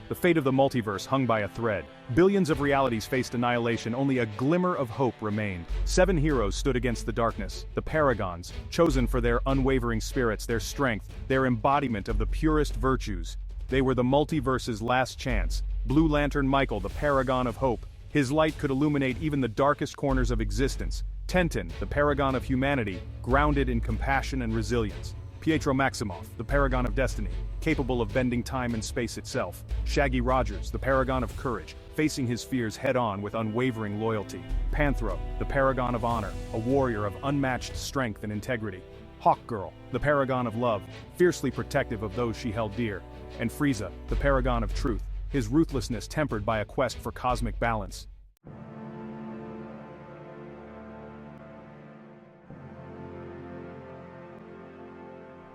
The fate of the multiverse hung by a thread. Billions of realities faced annihilation, only a glimmer of hope remained. 7 heroes stood against the darkness, the Paragons, chosen for their unwavering spirits, their strength, their embodiment of the purest virtues. They were the multiverse's last chance. Blue Lantern Michael, the Paragon of Hope. His light could illuminate even the darkest corners of existence. Tentin, the Paragon of Humanity, grounded in compassion and resilience. Pietro Maximoff, the Paragon of Destiny, capable of bending time and space itself. Shaggy Rogers, the Paragon of Courage, facing his fears head-on with unwavering loyalty. Panthro, the Paragon of Honor, a warrior of unmatched strength and integrity. Hawkgirl, the Paragon of Love, fiercely protective of those she held dear. And Frieza, the Paragon of Truth, his ruthlessness tempered by a quest for cosmic balance.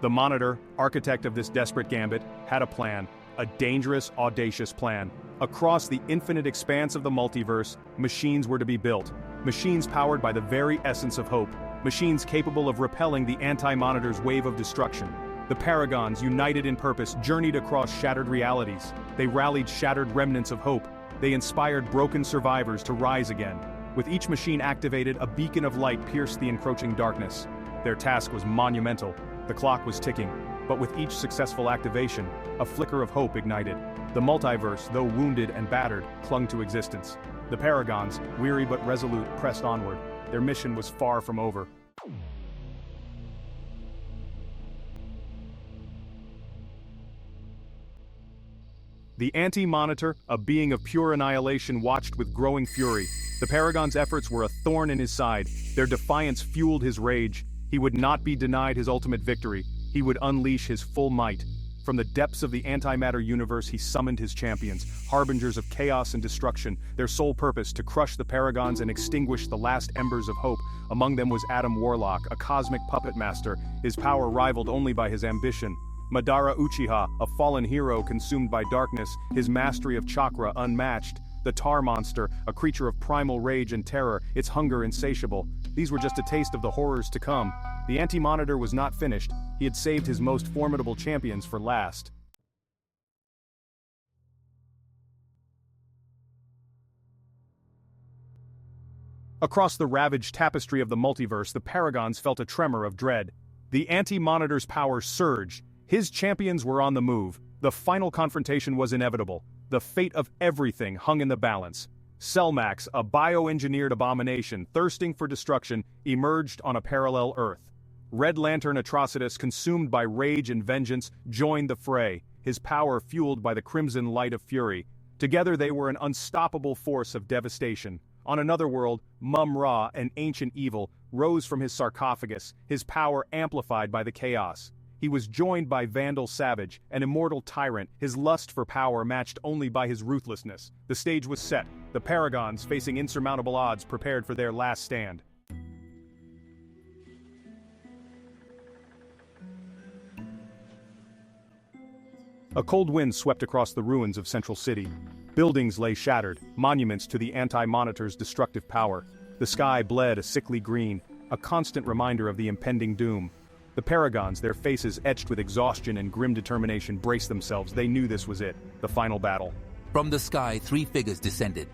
The Monitor, architect of this desperate gambit, had a plan, a dangerous, audacious plan. Across the infinite expanse of the multiverse, machines were to be built. Machines powered by the very essence of hope. Machines capable of repelling the Anti-Monitor's wave of destruction. The Paragons, united in purpose, journeyed across shattered realities. They rallied shattered remnants of hope. They inspired broken survivors to rise again. With each machine activated, a beacon of light pierced the encroaching darkness. Their task was monumental. The clock was ticking, but with each successful activation, a flicker of hope ignited. The multiverse, though wounded and battered, clung to existence. The Paragons, weary but resolute, pressed onward. Their mission was far from over. The Anti-Monitor, a being of pure annihilation, watched with growing fury. The Paragon's efforts were a thorn in his side. Their defiance fueled his rage. He would not be denied his ultimate victory. He would unleash his full might. From the depths of the antimatter universe he summoned his champions, harbingers of chaos and destruction, their sole purpose to crush the Paragons and extinguish the last embers of hope. Among them was Warlock, a cosmic puppet master, his power rivaled only by his ambition. Madara Uchiha, a fallen hero consumed by darkness, his mastery of chakra unmatched. The Tar Monster, a creature of primal rage and terror, its hunger insatiable. These were just a taste of the horrors to come. The Anti-Monitor was not finished. He had saved his most formidable champions for last. Across the ravaged tapestry of the multiverse, the Paragons felt a tremor of dread. The Anti-Monitor's power surged. His champions were on the move. The final confrontation was inevitable. The fate of everything hung in the balance. Cell Max, a bioengineered abomination thirsting for destruction, emerged on a parallel Earth. Red Lantern Atrocitus, consumed by rage and vengeance, joined the fray, his power fueled by the crimson light of fury. Together they were an unstoppable force of devastation. On another world, Mum-Ra, an ancient evil, rose from his sarcophagus, his power amplified by the chaos. He was joined by Vandal Savage, an immortal tyrant, his lust for power matched only by his ruthlessness. The stage was set. The Paragons, facing insurmountable odds, prepared for their last stand. A cold wind swept across the ruins of Central City. Buildings lay shattered, monuments to the Anti-Monitor's destructive power. The sky bled a sickly green, a constant reminder of the impending doom. The Paragons, their faces etched with exhaustion and grim determination, braced themselves. They knew this was it, the final battle. From the sky, 3 figures descended.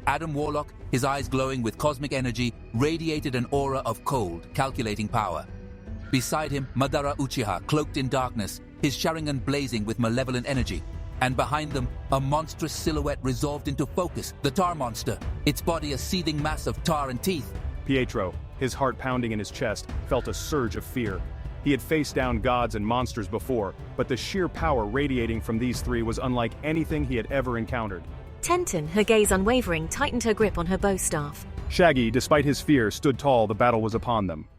Warlock, his eyes glowing with cosmic energy, radiated an aura of cold, calculating power. Beside him, Madara Uchiha, cloaked in darkness, his Sharingan blazing with malevolent energy. And behind them, a monstrous silhouette resolved into focus, the Tar Monster, its body a seething mass of tar and teeth. Pietro, his heart pounding in his chest, felt a surge of fear. He had faced down gods and monsters before, but the sheer power radiating from these 3 was unlike anything he had ever encountered. Tentin, her gaze unwavering, tightened her grip on her bow staff. Shaggy, despite his fear, stood tall. The battle was upon them.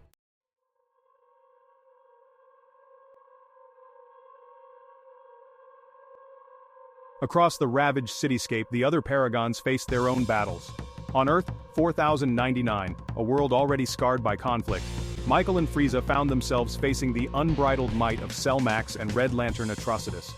Across the ravaged cityscape, the other Paragons faced their own battles. On Earth, 4099, a world already scarred by conflict, Michael and Frieza found themselves facing the unbridled might of Cell Max and Red Lantern Atrocitus.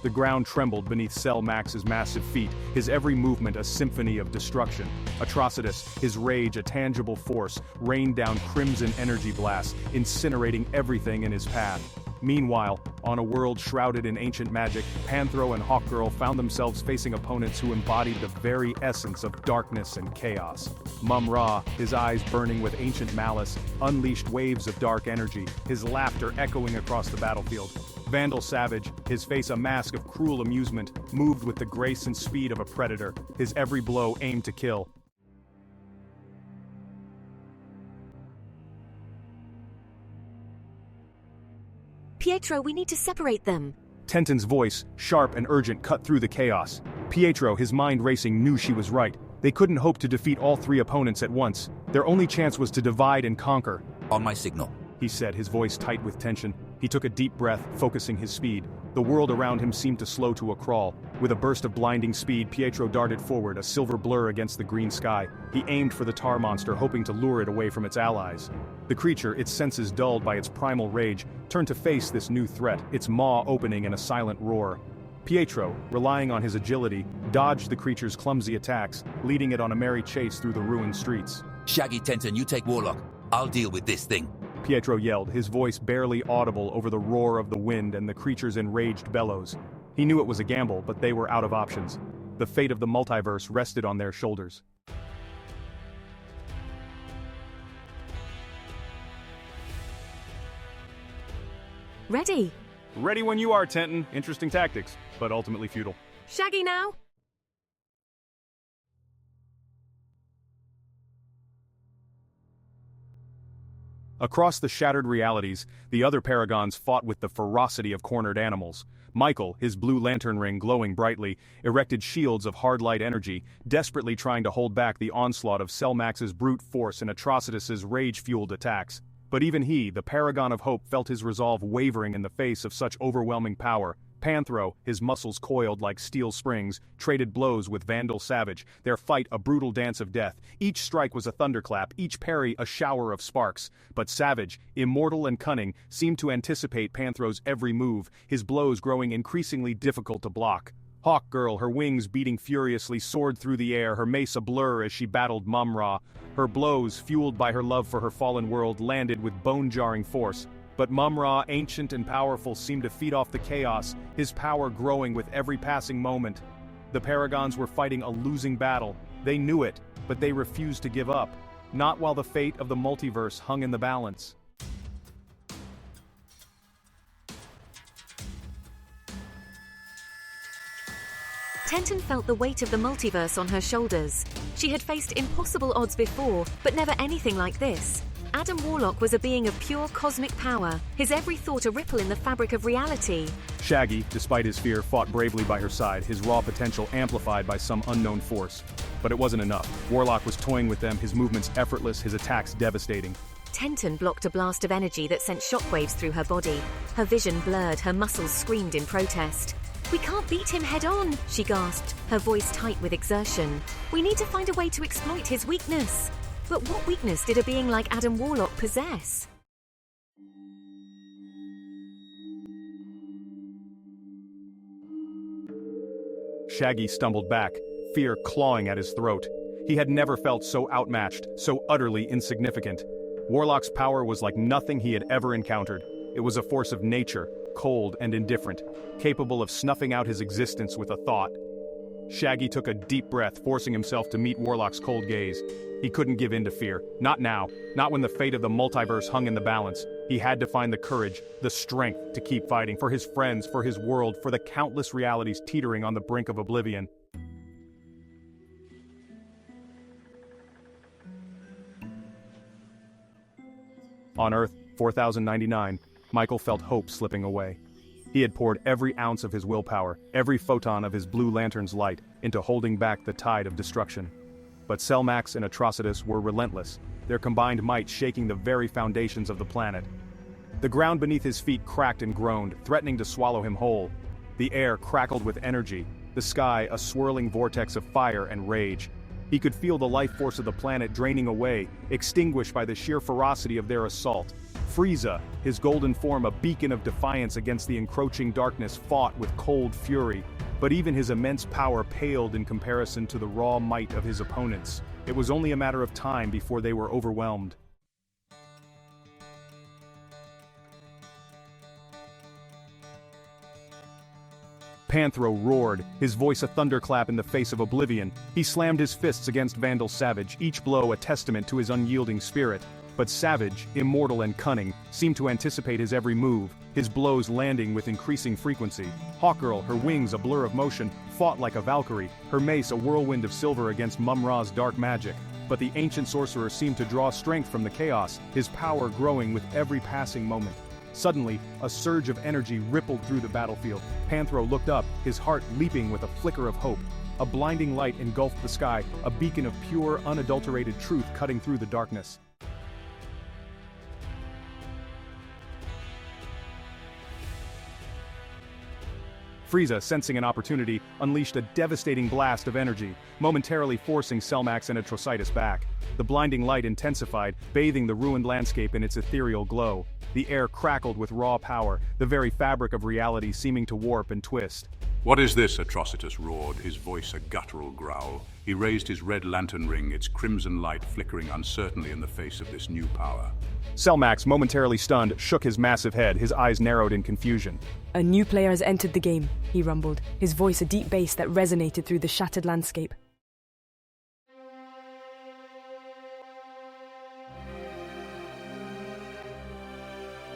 The ground trembled beneath Cell Max's massive feet, his every movement a symphony of destruction. Atrocitus, his rage a tangible force, rained down crimson energy blasts, incinerating everything in his path. Meanwhile, on a world shrouded in ancient magic, Panthro and Hawkgirl found themselves facing opponents who embodied the very essence of darkness and chaos. Mum-Ra, his eyes burning with ancient malice, unleashed waves of dark energy, his laughter echoing across the battlefield. Vandal Savage, his face a mask of cruel amusement, moved with the grace and speed of a predator, his every blow aimed to kill. Pietro, we need to separate them. Tenten's voice, sharp and urgent, cut through the chaos. Pietro, his mind racing, knew she was right. They couldn't hope to defeat all three opponents at once. Their only chance was to divide and conquer. On my signal, he said, his voice tight with tension. He took a deep breath, focusing his speed. The world around him seemed to slow to a crawl. With a burst of blinding speed, Pietro darted forward, a silver blur against the green sky. He aimed for the tar monster, hoping to lure it away from its allies. The creature, its senses dulled by its primal rage, turned to face this new threat, its maw opening in a silent roar. Pietro, relying on his agility, dodged the creature's clumsy attacks, leading it on a merry chase through the ruined streets. Shaggy, Tenten, you take Warlock. I'll deal with this thing. Pietro yelled, his voice barely audible over the roar of the wind and the creature's enraged bellows. He knew it was a gamble, but they were out of options. The fate of the multiverse rested on their shoulders. Ready. Ready when you are, Tenten. Interesting tactics, but ultimately futile. Shaggy now. Across the shattered realities, the other Paragons fought with the ferocity of cornered animals. Michael, his blue lantern ring glowing brightly, erected shields of hard light energy, desperately trying to hold back the onslaught of Cell Max's brute force and Atrocitus's rage-fueled attacks. But even he, the Paragon of Hope, felt his resolve wavering in the face of such overwhelming power. Panthro, his muscles coiled like steel springs, traded blows with Vandal Savage, their fight a brutal dance of death. Each strike was a thunderclap, each parry a shower of sparks. But Savage, immortal and cunning, seemed to anticipate Panthro's every move, his blows growing increasingly difficult to block. Hawkgirl, her wings beating furiously, soared through the air, her mace a blur as she battled Mum-Ra. Her blows, fueled by her love for her fallen world, landed with bone-jarring force. But Mum-Ra, ancient and powerful, seemed to feed off the chaos, his power growing with every passing moment. The Paragons were fighting a losing battle. They knew it, but they refused to give up. Not while the fate of the multiverse hung in the balance. Tenten felt the weight of the multiverse on her shoulders. She had faced impossible odds before, but never anything like this. Adam Warlock was a being of pure cosmic power, his every thought a ripple in the fabric of reality. Shaggy, despite his fear, fought bravely by her side, his raw potential amplified by some unknown force. But it wasn't enough. Warlock was toying with them, his movements effortless, his attacks devastating. Tenten blocked a blast of energy that sent shockwaves through her body. Her vision blurred, her muscles screamed in protest. "We can't beat him head-on," she gasped, her voice tight with exertion. "We need to find a way to exploit his weakness." But what weakness did a being like Adam Warlock possess? Shaggy stumbled back, fear clawing at his throat. He had never felt so outmatched, so utterly insignificant. Warlock's power was like nothing he had ever encountered. It was a force of nature, cold and indifferent, capable of snuffing out his existence with a thought. Shaggy took a deep breath, forcing himself to meet Warlock's cold gaze. He couldn't give in to fear. Not now. Not when the fate of the multiverse hung in the balance. He had to find the courage, the strength to keep fighting for his friends, for his world, for the countless realities teetering on the brink of oblivion. On Earth, 4099, Michael felt hope slipping away. He had poured every ounce of his willpower, every photon of his blue lantern's light, into holding back the tide of destruction. But Cell Max and Atrocitus were relentless, their combined might shaking the very foundations of the planet. The ground beneath his feet cracked and groaned, threatening to swallow him whole. The air crackled with energy, the sky a swirling vortex of fire and rage. He could feel the life force of the planet draining away, extinguished by the sheer ferocity of their assault. Frieza, his golden form a beacon of defiance against the encroaching darkness, fought with cold fury. But even his immense power paled in comparison to the raw might of his opponents. It was only a matter of time before they were overwhelmed. Panthro roared, his voice a thunderclap in the face of oblivion. He slammed his fists against Vandal Savage, each blow a testament to his unyielding spirit. But Savage, immortal and cunning, seemed to anticipate his every move, his blows landing with increasing frequency. Hawkgirl, her wings a blur of motion, fought like a Valkyrie, her mace a whirlwind of silver against Mum-Ra's dark magic. But the ancient sorcerer seemed to draw strength from the chaos, his power growing with every passing moment. Suddenly, a surge of energy rippled through the battlefield. Panthro looked up, his heart leaping with a flicker of hope. A blinding light engulfed the sky, a beacon of pure, unadulterated truth cutting through the darkness. Frieza, sensing an opportunity, unleashed a devastating blast of energy, momentarily forcing Cell Max and Atrocitus back. The blinding light intensified, bathing the ruined landscape in its ethereal glow. The air crackled with raw power, the very fabric of reality seeming to warp and twist. "What is this?" Atrocitus roared, his voice a guttural growl. He raised his red lantern ring, its crimson light flickering uncertainly in the face of this new power. Cell Max, momentarily stunned, shook his massive head, his eyes narrowed in confusion. "A new player has entered the game," he rumbled, his voice a deep bass that resonated through the shattered landscape.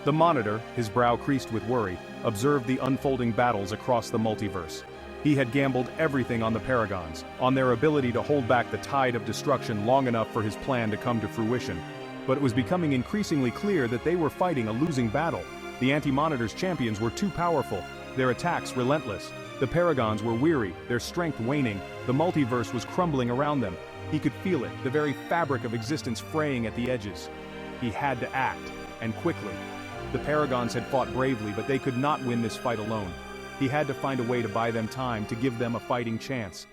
The Monitor, his brow creased with worry, observed the unfolding battles across the multiverse. He had gambled everything on the Paragons, on their ability to hold back the tide of destruction long enough for his plan to come to fruition. But it was becoming increasingly clear that they were fighting a losing battle. The Anti-Monitor's champions were too powerful, their attacks relentless. The Paragons were weary, their strength waning, the multiverse was crumbling around them. He could feel it, the very fabric of existence fraying at the edges. He had to act, and quickly. The Paragons had fought bravely, but they could not win this fight alone. He had to find a way to buy them time, to give them a fighting chance.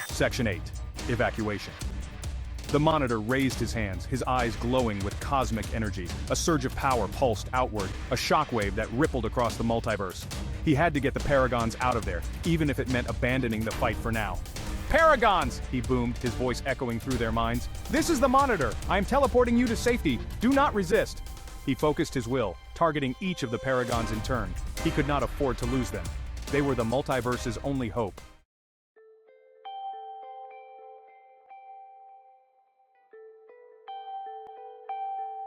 Section 8. Evacuation. The Monitor raised his hands, his eyes glowing with cosmic energy. A surge of power pulsed outward, a shockwave that rippled across the multiverse. He had to get the Paragons out of there, even if it meant abandoning the fight for now. "Paragons!" he boomed, his voice echoing through their minds. "This is the Monitor! I am teleporting you to safety! Do not resist!" He focused his will, targeting each of the Paragons in turn. He could not afford to lose them. They were the multiverse's only hope.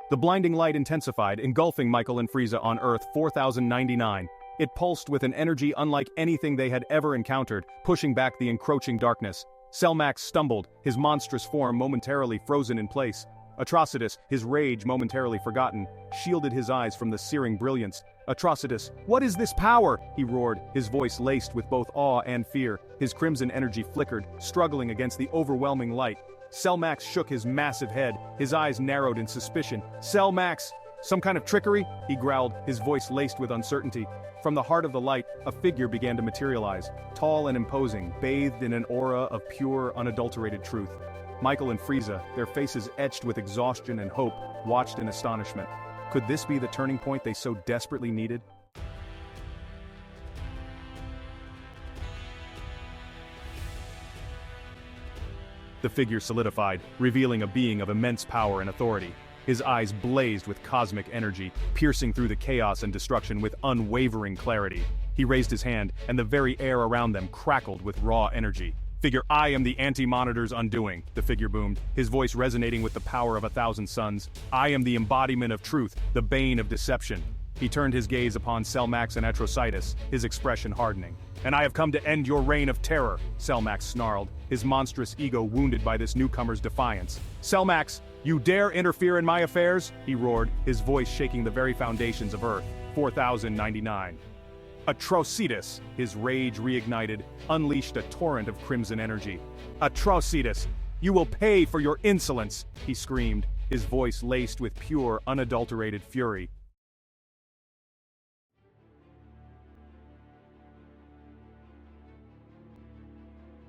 The blinding light intensified, engulfing Michael and Frieza on Earth 4099. It pulsed with an energy unlike anything they had ever encountered, pushing back the encroaching darkness. Cell Max stumbled, his monstrous form momentarily frozen in place. Atrocitus, his rage momentarily forgotten, shielded his eyes from the searing brilliance. "Atrocitus, what is this power?" he roared, his voice laced with both awe and fear. His crimson energy flickered, struggling against the overwhelming light. Cell Max shook his massive head, his eyes narrowed in suspicion. "Cell Max! Some kind of trickery?" he growled, his voice laced with uncertainty. From the heart of the light, a figure began to materialize, tall and imposing, bathed in an aura of pure, unadulterated truth. Michael and Frieza, their faces etched with exhaustion and hope, watched in astonishment. Could this be the turning point they so desperately needed? The figure solidified, revealing a being of immense power and authority. His eyes blazed with cosmic energy, piercing through the chaos and destruction with unwavering clarity. He raised his hand, and the very air around them crackled with raw energy. "Figure, I am the Anti-Monitor's undoing," the figure boomed, his voice resonating with the power of 1,000 suns. "I am the embodiment of truth, the bane of deception." He turned his gaze upon Cell Max and Atrocitus, his expression hardening. "And I have come to end your reign of terror," Cell Max snarled, his monstrous ego wounded by this newcomer's defiance. "Cell Max, you dare interfere in my affairs?" he roared, his voice shaking the very foundations of Earth. 4099. Atrocitus, his rage reignited, unleashed a torrent of crimson energy. "Atrocitus, you will pay for your insolence!" he screamed, his voice laced with pure, unadulterated fury.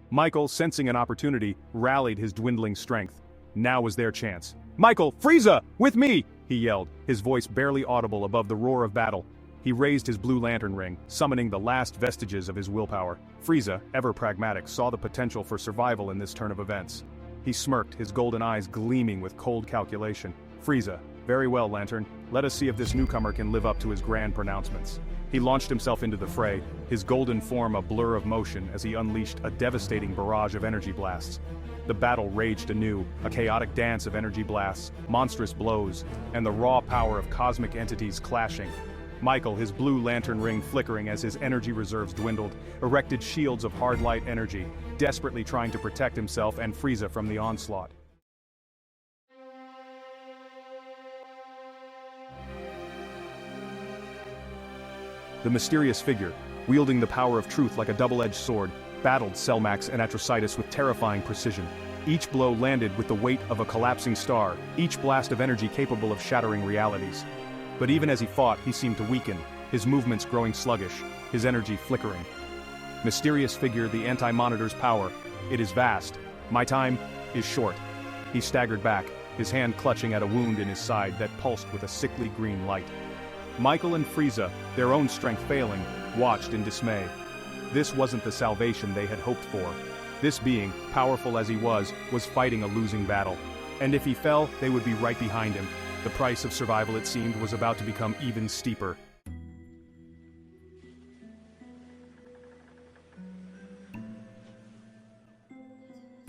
Michael, sensing an opportunity, rallied his dwindling strength. Now was their chance. "Michael, Frieza, with me!" he yelled, his voice barely audible above the roar of battle. He raised his Blue Lantern ring, summoning the last vestiges of his willpower. Frieza, ever pragmatic, saw the potential for survival in this turn of events. He smirked, his golden eyes gleaming with cold calculation. "Frieza, Very well, Lantern. Let us see if this newcomer can live up to his grand pronouncements. He launched himself into the fray, his golden form a blur of motion as he unleashed a devastating barrage of energy blasts. The battle raged anew, a chaotic dance of energy blasts, monstrous blows, and the raw power of cosmic entities clashing. Michael, his blue lantern ring flickering as his energy reserves dwindled, erected shields of hard light energy, desperately trying to protect himself and Frieza from the onslaught. The mysterious figure, wielding the power of truth like a double-edged sword, battled Cell Max and Atrocitus with terrifying precision. Each blow landed with the weight of a collapsing star, each blast of energy capable of shattering realities. But even as he fought, he seemed to weaken, his movements growing sluggish, his energy flickering. Mysterious figure, the Anti-Monitor's power. It is vast. My time is short. He staggered back, his hand clutching at a wound in his side that pulsed with a sickly green light. Michael and Frieza, their own strength failing, watched in dismay. This wasn't the salvation they had hoped for. This being, powerful as he was fighting a losing battle. And if he fell, they would be right behind him. The price of survival, it seemed, was about to become even steeper.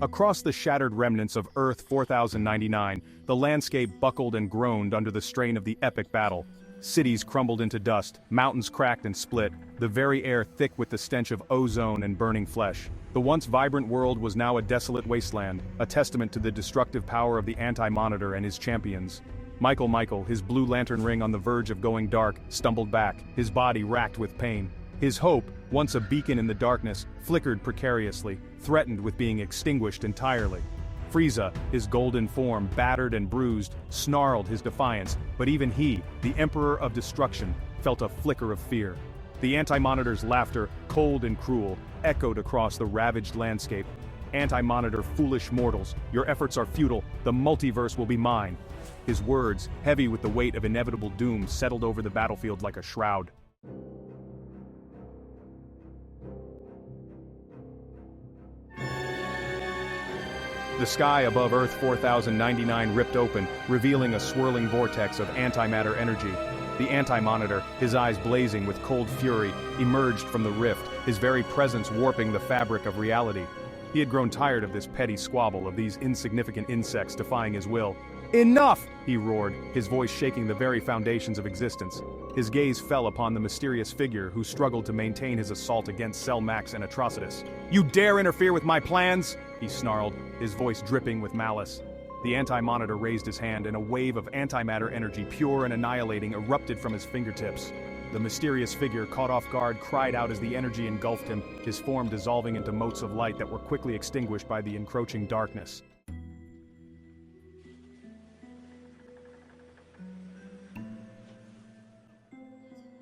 Across the shattered remnants of Earth 4099, the landscape buckled and groaned under the strain of the epic battle. Cities crumbled into dust, mountains cracked and split, the very air thick with the stench of ozone and burning flesh. The once vibrant world was now a desolate wasteland, a testament to the destructive power of the Anti-Monitor and his champions. Michael, his blue lantern ring on the verge of going dark, stumbled back, his body racked with pain. His hope, once a beacon in the darkness, flickered precariously, threatened with being extinguished entirely. Frieza, his golden form battered and bruised, snarled his defiance, but even he, the Emperor of Destruction, felt a flicker of fear. The Anti-Monitor's laughter, cold and cruel, echoed across the ravaged landscape. Anti-Monitor, foolish mortals, your efforts are futile, the multiverse will be mine. His words, heavy with the weight of inevitable doom, settled over the battlefield like a shroud. The sky above Earth 4099 ripped open, revealing a swirling vortex of antimatter energy. The Anti-Monitor, his eyes blazing with cold fury, emerged from the rift, his very presence warping the fabric of reality. He had grown tired of this petty squabble, of these insignificant insects defying his will. "Enough!" he roared, his voice shaking the very foundations of existence. His gaze fell upon the mysterious figure who struggled to maintain his assault against Cell Max and Atrocitus. "You dare interfere with my plans?" he snarled, his voice dripping with malice. The Anti-Monitor raised his hand, and a wave of antimatter energy, pure and annihilating, erupted from his fingertips. The mysterious figure, caught off guard, cried out as the energy engulfed him, his form dissolving into motes of light that were quickly extinguished by the encroaching darkness.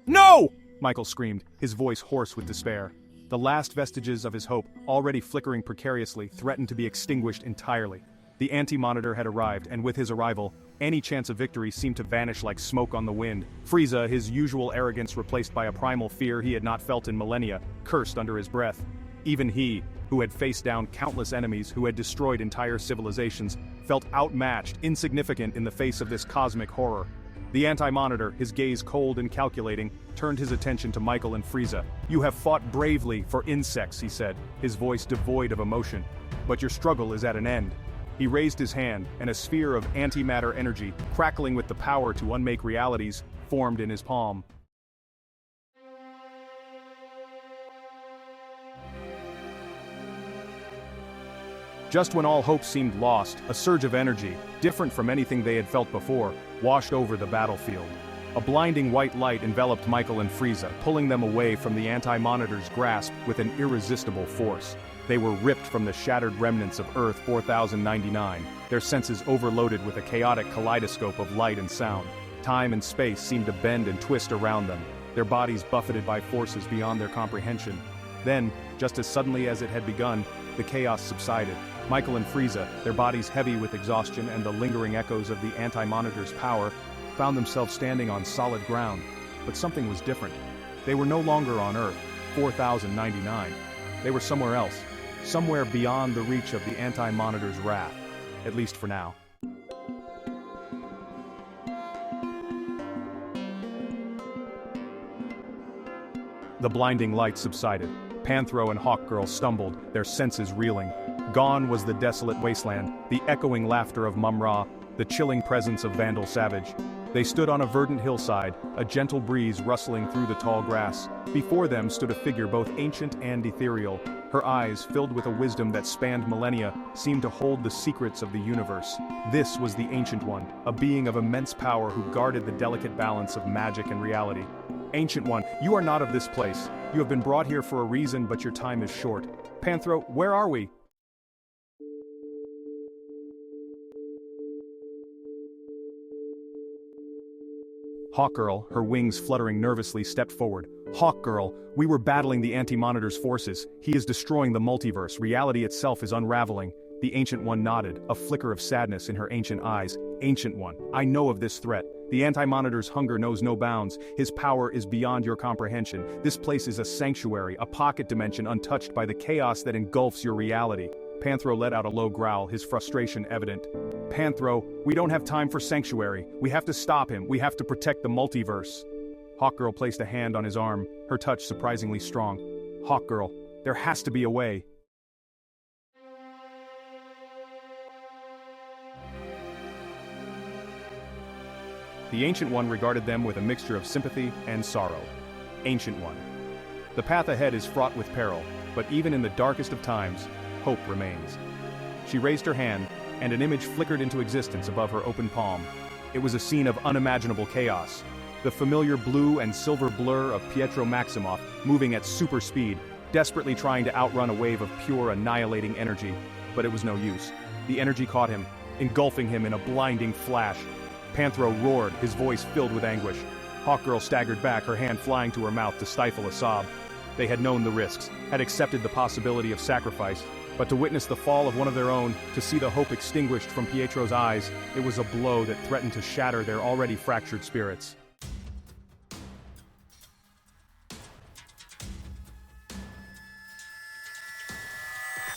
"No!" Michael screamed, his voice hoarse with despair. The last vestiges of his hope, already flickering precariously, threatened to be extinguished entirely. The Anti-Monitor had arrived, and with his arrival, any chance of victory seemed to vanish like smoke on the wind. Frieza, his usual arrogance replaced by a primal fear he had not felt in millennia, cursed under his breath. Even he, who had faced down countless enemies, who had destroyed entire civilizations, felt outmatched, insignificant in the face of this cosmic horror. The Anti-Monitor, his gaze cold and calculating, turned his attention to Michael and Frieza. "You have fought bravely for insects," he said, his voice devoid of emotion. "But your struggle is at an end." He raised his hand, and a sphere of antimatter energy, crackling with the power to unmake realities, formed in his palm. Just when all hope seemed lost, a surge of energy, different from anything they had felt before, washed over the battlefield. A blinding white light enveloped Michael and Frieza, pulling them away from the Anti-Monitor's grasp with an irresistible force. They were ripped from the shattered remnants of Earth 4099, their senses overloaded with a chaotic kaleidoscope of light and sound. Time and space seemed to bend and twist around them, their bodies buffeted by forces beyond their comprehension. Then, just as suddenly as it had begun, the chaos subsided. Michael and Frieza, their bodies heavy with exhaustion and the lingering echoes of the Anti-Monitor's power, found themselves standing on solid ground. But something was different. They were no longer on Earth 4099. They were somewhere else, somewhere beyond the reach of the Anti-Monitor's wrath, at least for now. The blinding light subsided. Panthro and Hawkgirl stumbled, their senses reeling. Gone was the desolate wasteland, the echoing laughter of Mum-Ra, the chilling presence of Vandal Savage. They stood on a verdant hillside, a gentle breeze rustling through the tall grass. Before them stood a figure both ancient and ethereal. Her eyes, filled with a wisdom that spanned millennia, seemed to hold the secrets of the universe. This was the Ancient One, a being of immense power who guarded the delicate balance of magic and reality. Ancient One, you are not of this place. You have been brought here for a reason, but your time is short. Panthro, where are we? Hawkgirl, her wings fluttering nervously, stepped forward. Hawkgirl, we were battling the Anti-Monitor's forces. He is destroying the multiverse. Reality itself is unraveling. The Ancient One nodded, a flicker of sadness in her ancient eyes. Ancient One, I know of this threat. The Anti-Monitor's hunger knows no bounds. His power is beyond your comprehension. This place is a sanctuary, a pocket dimension untouched by the chaos that engulfs your reality. Panthro let out a low growl, his frustration evident. Panthro, we don't have time for sanctuary. We have to stop him. We have to protect the multiverse. Hawkgirl placed a hand on his arm, her touch surprisingly strong. Hawkgirl, there has to be a way. The Ancient One regarded them with a mixture of sympathy and sorrow. Ancient One. The path ahead is fraught with peril, but even in the darkest of times, hope remains. She raised her hand, and an image flickered into existence above her open palm. It was a scene of unimaginable chaos. The familiar blue and silver blur of Pietro Maximoff moving at super speed, desperately trying to outrun a wave of pure annihilating energy, but it was no use. The energy caught him, engulfing him in a blinding flash. Panthro roared, his voice filled with anguish. Hawkgirl staggered back, her hand flying to her mouth to stifle a sob. They had known the risks, had accepted the possibility of sacrifice, but to witness the fall of one of their own, to see the hope extinguished from Pietro's eyes, it was a blow that threatened to shatter their already fractured spirits.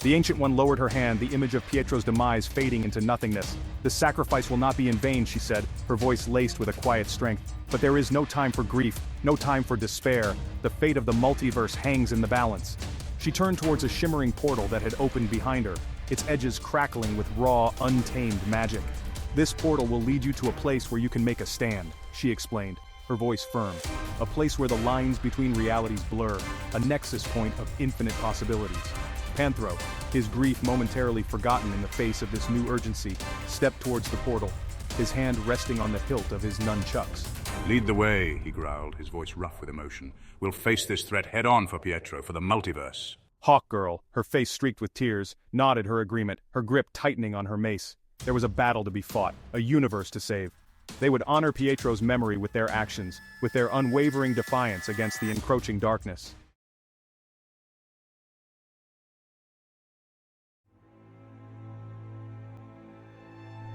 The Ancient One lowered her hand, the image of Pietro's demise fading into nothingness. The sacrifice will not be in vain, she said, her voice laced with a quiet strength. But there is no time for grief, no time for despair. The fate of the multiverse hangs in the balance. She turned towards a shimmering portal that had opened behind her, its edges crackling with raw, untamed magic. This portal will lead you to a place where you can make a stand, she explained, her voice firm. A place where the lines between realities blur, a nexus point of infinite possibilities. Panthro, his grief momentarily forgotten in the face of this new urgency, stepped towards the portal, his hand resting on the hilt of his nunchucks. Lead the way, he growled, his voice rough with emotion. We'll face this threat head-on for Pietro, for the multiverse. Hawkgirl, her face streaked with tears, nodded her agreement, her grip tightening on her mace. There was a battle to be fought, a universe to save. They would honor Pietro's memory with their actions, with their unwavering defiance against the encroaching darkness.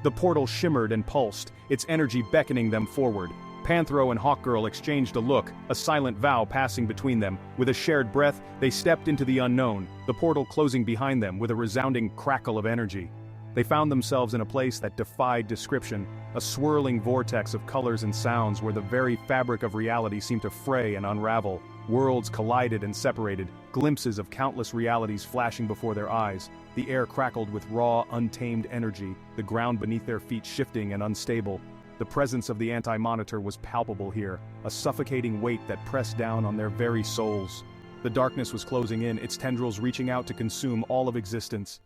The portal shimmered and pulsed, its energy beckoning them forward. Panthro and Hawkgirl exchanged a look, a silent vow passing between them. With a shared breath, they stepped into the unknown, the portal closing behind them with a resounding crackle of energy. They found themselves in a place that defied description, a swirling vortex of colors and sounds where the very fabric of reality seemed to fray and unravel. Worlds collided and separated, glimpses of countless realities flashing before their eyes. The air crackled with raw, untamed energy, the ground beneath their feet shifting and unstable. The presence of the Anti-Monitor was palpable here, a suffocating weight that pressed down on their very souls. The darkness was closing in, its tendrils reaching out to consume all of existence.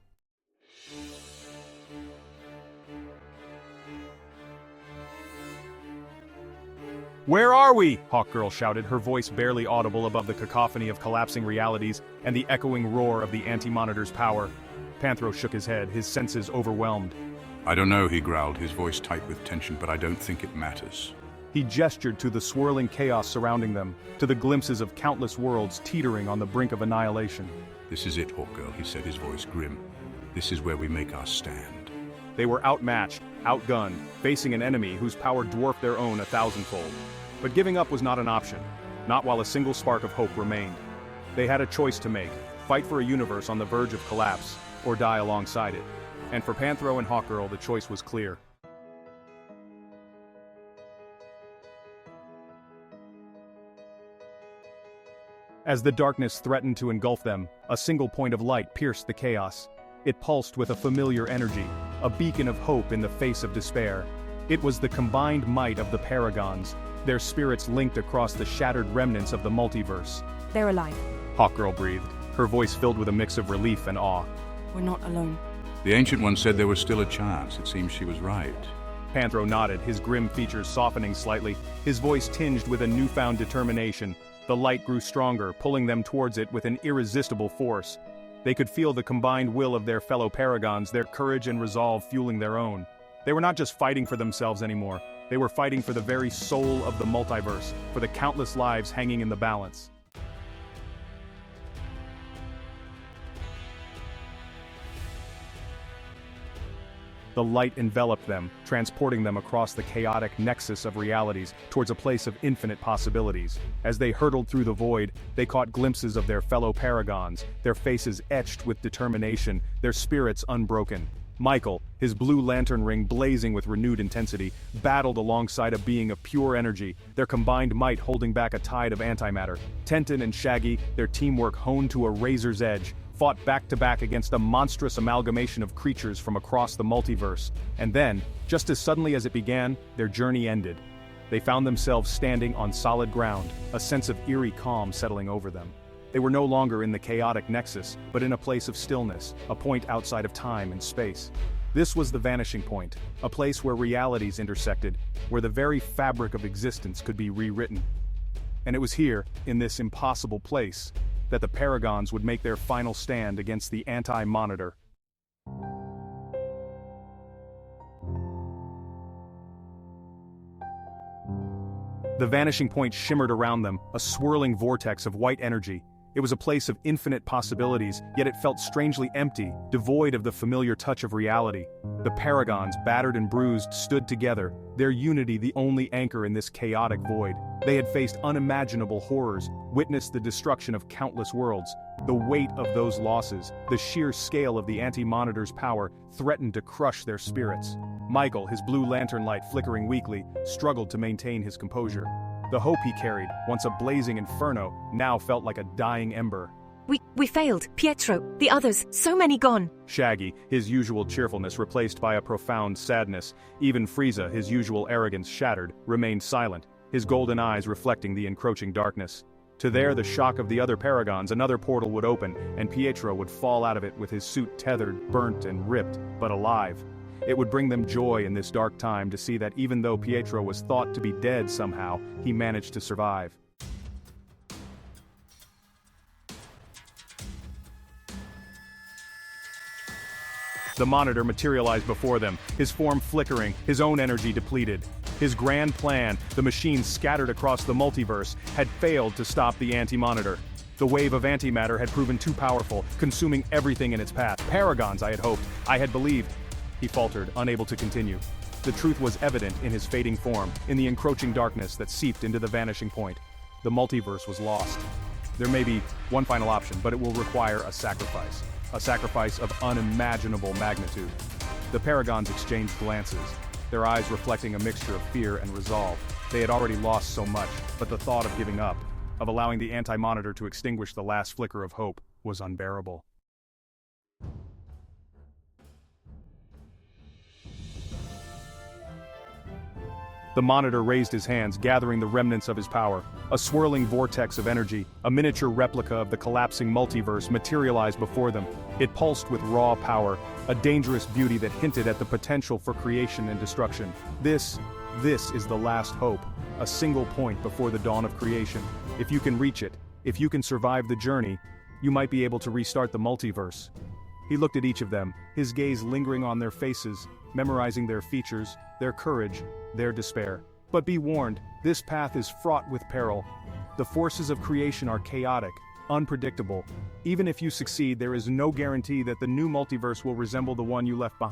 "Where are we?" Hawkgirl shouted, her voice barely audible above the cacophony of collapsing realities and the echoing roar of the Anti-Monitor's power. Panthro shook his head, his senses overwhelmed. I don't know, he growled, his voice tight with tension, but I don't think it matters. He gestured to the swirling chaos surrounding them, to the glimpses of countless worlds teetering on the brink of annihilation. This is it, Hawkgirl, he said, his voice grim. This is where we make our stand. They were outmatched, outgunned, facing an enemy whose power dwarfed their own 1,000-fold. But giving up was not an option, not while a single spark of hope remained. They had a choice to make, fight for a universe on the verge of collapse, or die alongside it. And for Panthro and Hawkgirl, the choice was clear. As the darkness threatened to engulf them, a single point of light pierced the chaos. It pulsed with a familiar energy, a beacon of hope in the face of despair. It was the combined might of the Paragons, their spirits linked across the shattered remnants of the multiverse. They're alive. Hawkgirl breathed, her voice filled with a mix of relief and awe. We're not alone. The Ancient One said there was still a chance. It seems she was right. Panthro nodded, his grim features softening slightly, his voice tinged with a newfound determination. The light grew stronger, pulling them towards it with an irresistible force. They could feel the combined will of their fellow Paragons, their courage and resolve fueling their own. They were not just fighting for themselves anymore, they were fighting for the very soul of the multiverse, for the countless lives hanging in the balance. The light enveloped them, transporting them across the chaotic nexus of realities towards a place of infinite possibilities. As they hurtled through the void, they caught glimpses of their fellow Paragons, their faces etched with determination, their spirits unbroken. Michael, his blue lantern ring blazing with renewed intensity, battled alongside a being of pure energy, their combined might holding back a tide of antimatter. Tenton and Shaggy, their teamwork honed to a razor's edge, fought back-to-back against a monstrous amalgamation of creatures from across the multiverse. And then, just as suddenly as it began, their journey ended. They found themselves standing on solid ground, a sense of eerie calm settling over them. They were no longer in the chaotic nexus, but in a place of stillness, a point outside of time and space. This was the vanishing point, a place where realities intersected, where the very fabric of existence could be rewritten. And it was here, in this impossible place, that the Paragons would make their final stand against the Anti-Monitor. The vanishing point shimmered around them, a swirling vortex of white energy. It was a place of infinite possibilities, yet it felt strangely empty, devoid of the familiar touch of reality. The Paragons, battered and bruised, stood together, their unity the only anchor in this chaotic void. They had faced unimaginable horrors, witnessed the destruction of countless worlds. The weight of those losses, the sheer scale of the Anti-Monitor's power, threatened to crush their spirits. Michael, his blue lantern light flickering weakly, struggled to maintain his composure. The hope he carried, once a blazing inferno, now felt like a dying ember. We failed. Pietro, the others, so many gone. Shaggy, his usual cheerfulness replaced by a profound sadness. Even Frieza, his usual arrogance shattered, remained silent, his golden eyes reflecting the encroaching darkness. To the shock of the other Paragons, another portal would open, and Pietro would fall out of it with his suit tethered, burnt and ripped, but alive. It would bring them joy in this dark time to see that even though Pietro was thought to be dead somehow, he managed to survive. The Monitor materialized before them, his form flickering, his own energy depleted. His grand plan, the machines scattered across the multiverse, had failed to stop the Anti-Monitor. The wave of antimatter had proven too powerful, consuming everything in its path. Paragons, I had hoped, I had believed. He faltered, unable to continue. The truth was evident in his fading form, in the encroaching darkness that seeped into the vanishing point. The multiverse was lost. There may be one final option, but it will require a sacrifice of unimaginable magnitude. The Paragons exchanged glances, their eyes reflecting a mixture of fear and resolve. They had already lost so much, but the thought of giving up, of allowing the Anti-Monitor to extinguish the last flicker of hope, was unbearable. The Monitor raised his hands, gathering the remnants of his power. A swirling vortex of energy, a miniature replica of the collapsing multiverse, materialized before them. It pulsed with raw power, a dangerous beauty that hinted at the potential for creation and destruction. This is the last hope, a single point before the dawn of creation. If you can reach it, if you can survive the journey, you might be able to restart the multiverse. He looked at each of them, his gaze lingering on their faces, memorizing their features, their courage, their despair. But be warned, this path is fraught with peril. The forces of creation are chaotic, unpredictable. Even if you succeed, there is no guarantee that the new multiverse will resemble the one you left behind.